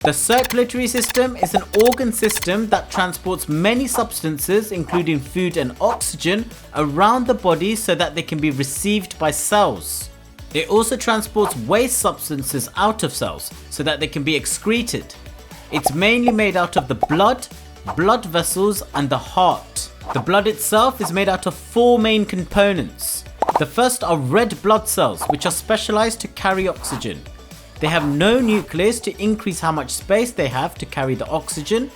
The circulatory system is an organ system that transports many substances, including food and oxygen, around the body so that they can be received by cells. It also transports waste substances out of cells so that they can be excreted. It's mainly made out of the blood, blood vessels, and the heart. The blood itself is made out of 4 main components. The first are red blood cells, which are specialized to carry oxygen. They have no nucleus to increase how much space they have to carry the oxygen,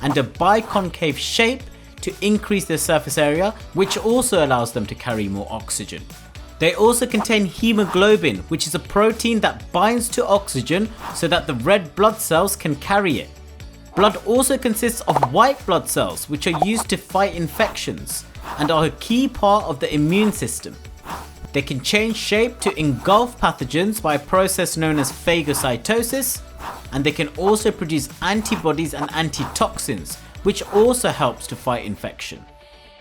and a biconcave shape to increase their surface area, which also allows them to carry more oxygen. They also contain hemoglobin, which is a protein that binds to oxygen so that the red blood cells can carry it. Blood also consists of white blood cells, which are used to fight infections and are a key part of the immune system. They can change shape to engulf pathogens by a process known as phagocytosis, and they can also produce antibodies and antitoxins, which also helps to fight infection.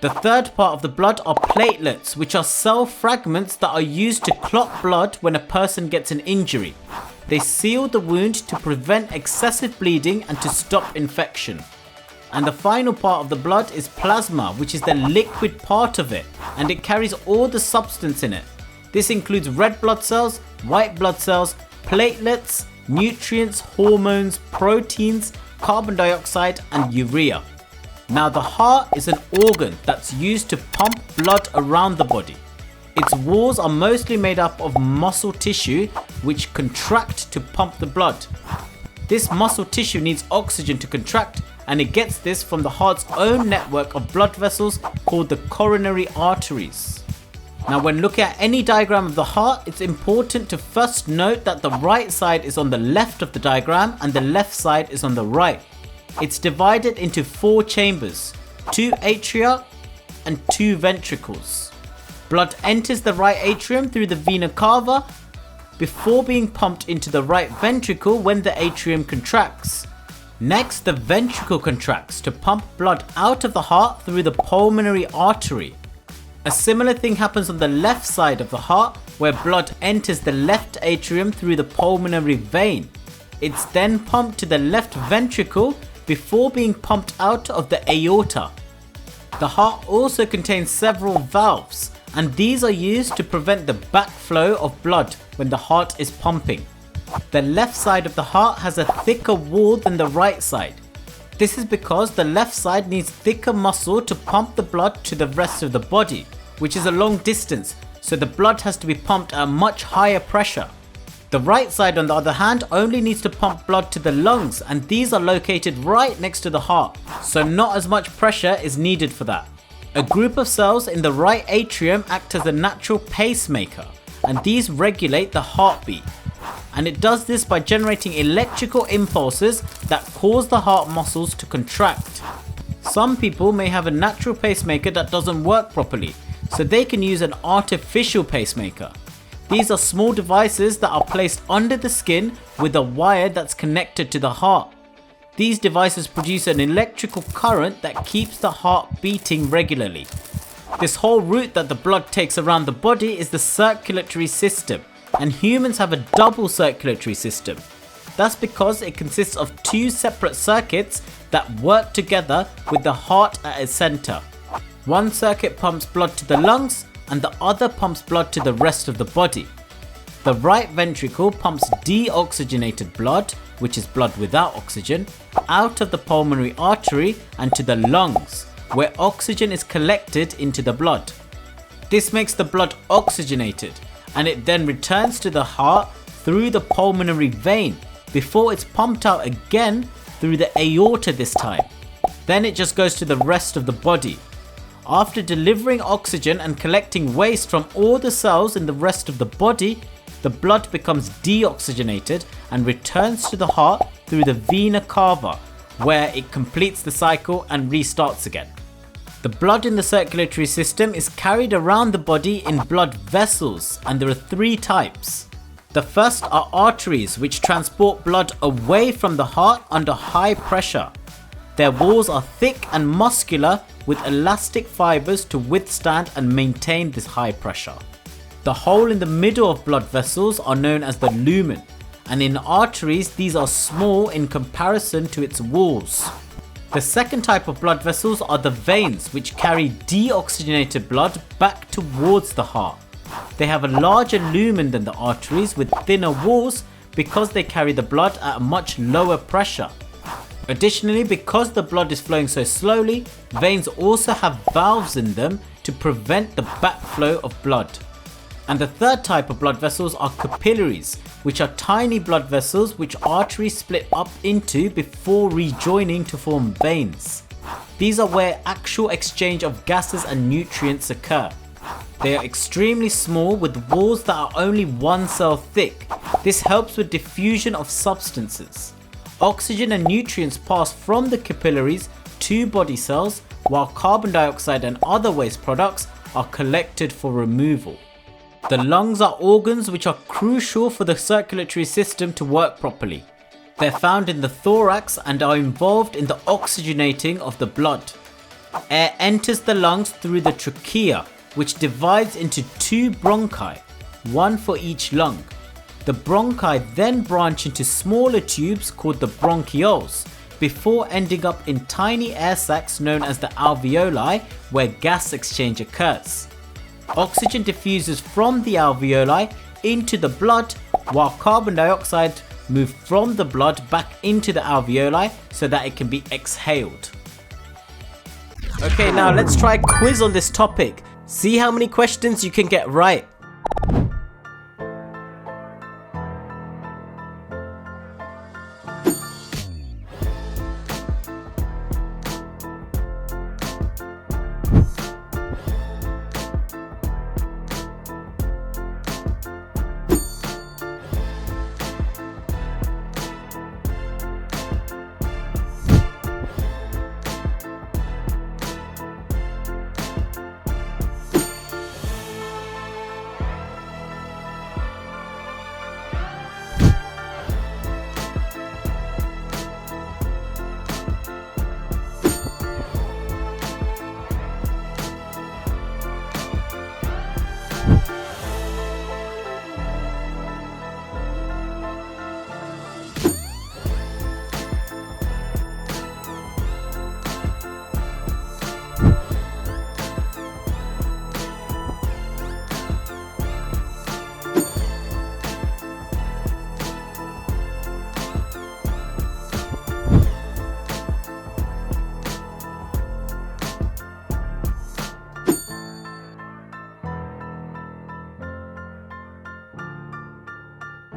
The third part of the blood are platelets, which are cell fragments that are used to clot blood when a person gets an injury. They seal the wound to prevent excessive bleeding and to stop infection. And the final part of the blood is plasma, which is the liquid part of it, and it carries all the substance in it. This includes red blood cells, white blood cells, platelets, nutrients, hormones, proteins, carbon dioxide, and urea. Now, the heart is an organ that's used to pump blood around the body. Its walls are mostly made up of muscle tissue, which contract to pump the blood. This muscle tissue needs oxygen to contract, and it gets this from the heart's own network of blood vessels called the coronary arteries. Now, when looking at any diagram of the heart, it's important to first note that the right side is on the left of the diagram and the left side is on the right. It's divided into 4 chambers, 2 atria and 2 ventricles. Blood enters the right atrium through the vena cava before being pumped into the right ventricle when the atrium contracts. Next, the ventricle contracts to pump blood out of the heart through the pulmonary artery. A similar thing happens on the left side of the heart, where blood enters the left atrium through the pulmonary vein. It's then pumped to the left ventricle before being pumped out of the aorta. The heart also contains several valves, and these are used to prevent the backflow of blood when the heart is pumping. The left side of the heart has a thicker wall than the right side. This is because the left side needs thicker muscle to pump the blood to the rest of the body, which is a long distance, so the blood has to be pumped at a much higher pressure. The right side, on the other hand, only needs to pump blood to the lungs, and these are located right next to the heart, so not as much pressure is needed for that. A group of cells in the right atrium act as a natural pacemaker, and these regulate the heartbeat. And it does this by generating electrical impulses that cause the heart muscles to contract. Some people may have a natural pacemaker that doesn't work properly, so they can use an artificial pacemaker. These are small devices that are placed under the skin with a wire that's connected to the heart. These devices produce an electrical current that keeps the heart beating regularly. This whole route that the blood takes around the body is the circulatory system, and humans have a double circulatory system. That's because it consists of 2 separate circuits that work together with the heart at its center. One circuit pumps blood to the lungs, and the other pumps blood to the rest of the body. The right ventricle pumps deoxygenated blood, which is blood without oxygen, out of the pulmonary artery and to the lungs, where oxygen is collected into the blood. This makes the blood oxygenated, and it then returns to the heart through the pulmonary vein before it's pumped out again through the aorta this time. Then it just goes to the rest of the body. After delivering oxygen and collecting waste from all the cells in the rest of the body, the blood becomes deoxygenated and returns to the heart through the vena cava, where it completes the cycle and restarts again. The blood in the circulatory system is carried around the body in blood vessels, and there are 3 types. The first are arteries, which transport blood away from the heart under high pressure. Their walls are thick and muscular with elastic fibers to withstand and maintain this high pressure. The hole in the middle of blood vessels are known as the lumen, and in arteries these are small in comparison to its walls. The second type of blood vessels are the veins, which carry deoxygenated blood back towards the heart. They have a larger lumen than the arteries with thinner walls because they carry the blood at a much lower pressure. Additionally, because the blood is flowing so slowly, veins also have valves in them to prevent the backflow of blood. And the third type of blood vessels are capillaries, which are tiny blood vessels which arteries split up into before rejoining to form veins. These are where actual exchange of gases and nutrients occur. They are extremely small with walls that are only 1 cell thick. This helps with diffusion of substances. Oxygen and nutrients pass from the capillaries to body cells, while carbon dioxide and other waste products are collected for removal. The lungs are organs which are crucial for the circulatory system to work properly. They're found in the thorax and are involved in the oxygenating of the blood. Air enters the lungs through the trachea, which divides into 2 bronchi, one for each lung. The bronchi then branch into smaller tubes called the bronchioles, before ending up in tiny air sacs known as the alveoli, where gas exchange occurs. Oxygen diffuses from the alveoli into the blood, while carbon dioxide moves from the blood back into the alveoli so that it can be exhaled. Okay, now let's try a quiz on this topic. See how many questions you can get right.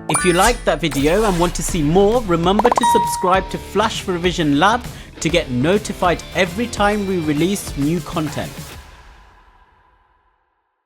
If you liked that video and want to see more, remember to subscribe to Flash Revision Lab to get notified every time we release new content.